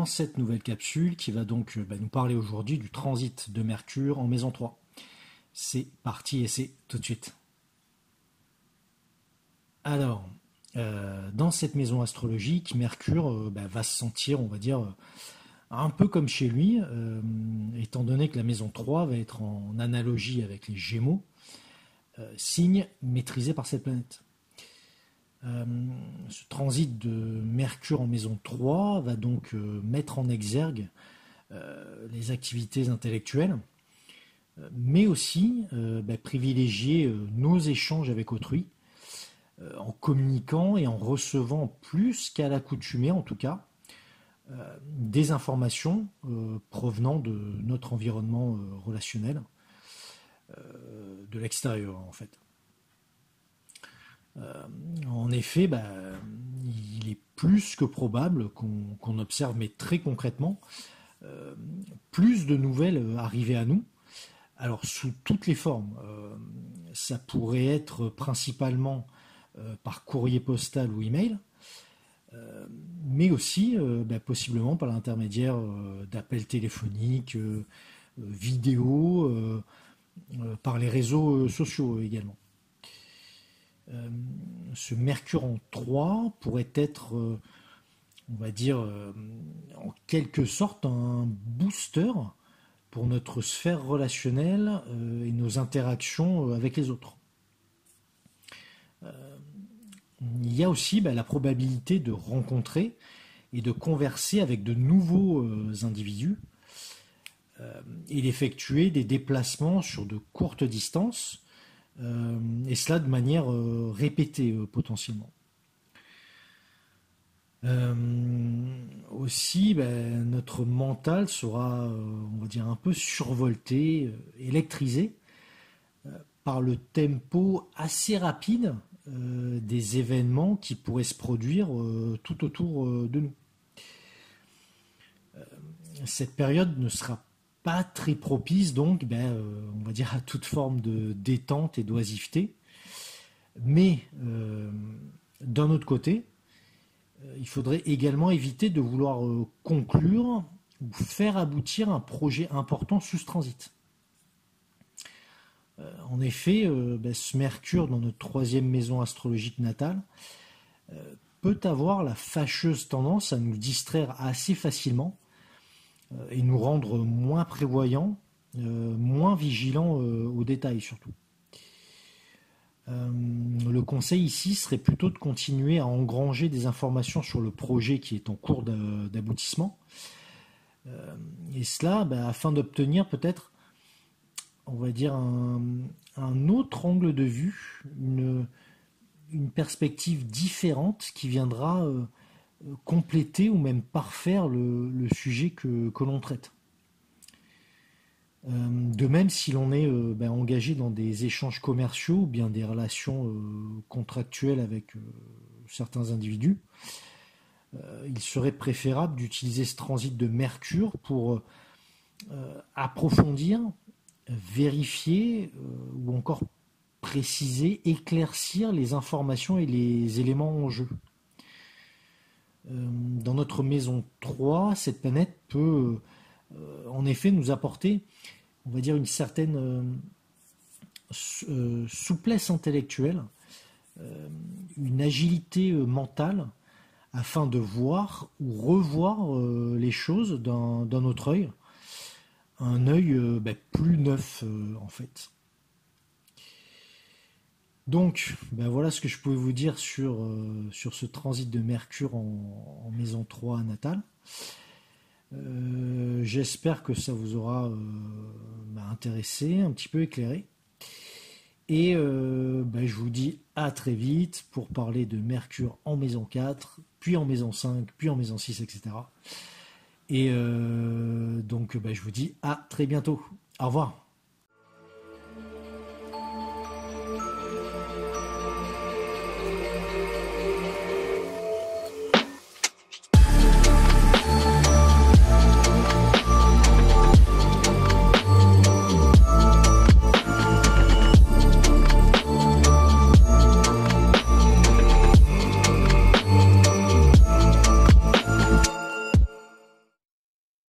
cette nouvelle capsule qui va donc nous parler aujourd'hui du transit de Mercure en maison 3. C'est parti et c'est tout de suite. Alors, dans cette maison astrologique, Mercure va se sentir, on va dire, un peu comme chez lui, étant donné que la maison 3 va être en analogie avec les Gémeaux, signe maîtrisé par cette planète. Ce transit de Mercure en maison 3 va donc mettre en exergue les activités intellectuelles, mais aussi privilégier nos échanges avec autrui, en communiquant et en recevant plus qu'à l'accoutumée en tout cas, des informations provenant de notre environnement relationnel, de l'extérieur en fait. En effet, il est plus que probable qu'on observe, mais très concrètement, plus de nouvelles arriver à nous, alors sous toutes les formes. Ça pourrait être principalement par courrier postal ou email, mais aussi possiblement par l'intermédiaire d'appels téléphoniques, vidéos, par les réseaux sociaux également. Ce Mercure en 3 pourrait être, on va dire, en quelque sorte un booster pour notre sphère relationnelle et nos interactions avec les autres. Il y a aussi la probabilité de rencontrer et de converser avec de nouveaux individus et d'effectuer des déplacements sur de courtes distances, et cela de manière répétée potentiellement. Aussi, notre mental sera, on va dire, un peu survolté, électrisé par le tempo assez rapide des événements qui pourraient se produire tout autour de nous. Cette période ne sera pas très propice donc, on va dire, à toute forme de détente et d'oisiveté. Mais d'un autre côté, il faudrait également éviter de vouloir conclure ou faire aboutir un projet important sous ce transit. En effet, ce Mercure dans notre troisième maison astrologique natale peut avoir la fâcheuse tendance à nous distraire assez facilement et nous rendre moins prévoyants, moins vigilants aux détails surtout. Le conseil ici serait plutôt de continuer à engranger des informations sur le projet qui est en cours d'aboutissement, et cela afin d'obtenir peut-être, on va dire, un autre angle de vue, une perspective différente qui viendra compléter ou même parfaire le sujet que l'on traite. De même, si l'on est engagé dans des échanges commerciaux ou bien des relations contractuelles avec certains individus, il serait préférable d'utiliser ce transit de Mercure pour approfondir, vérifier ou encore préciser, éclaircir les informations et les éléments en jeu. Dans notre maison 3, cette planète peut en effet nous apporter, on va dire, une certaine souplesse intellectuelle, une agilité mentale, afin de voir ou revoir les choses d'un autre œil, un œil plus neuf en fait. Donc, voilà ce que je pouvais vous dire sur ce transit de Mercure en maison 3 natale. J'espère que ça vous aura intéressé, un petit peu éclairé. Et je vous dis à très vite pour parler de Mercure en maison 4, puis en maison 5, puis en maison 6, etc. Et donc je vous dis à très bientôt. Au revoir.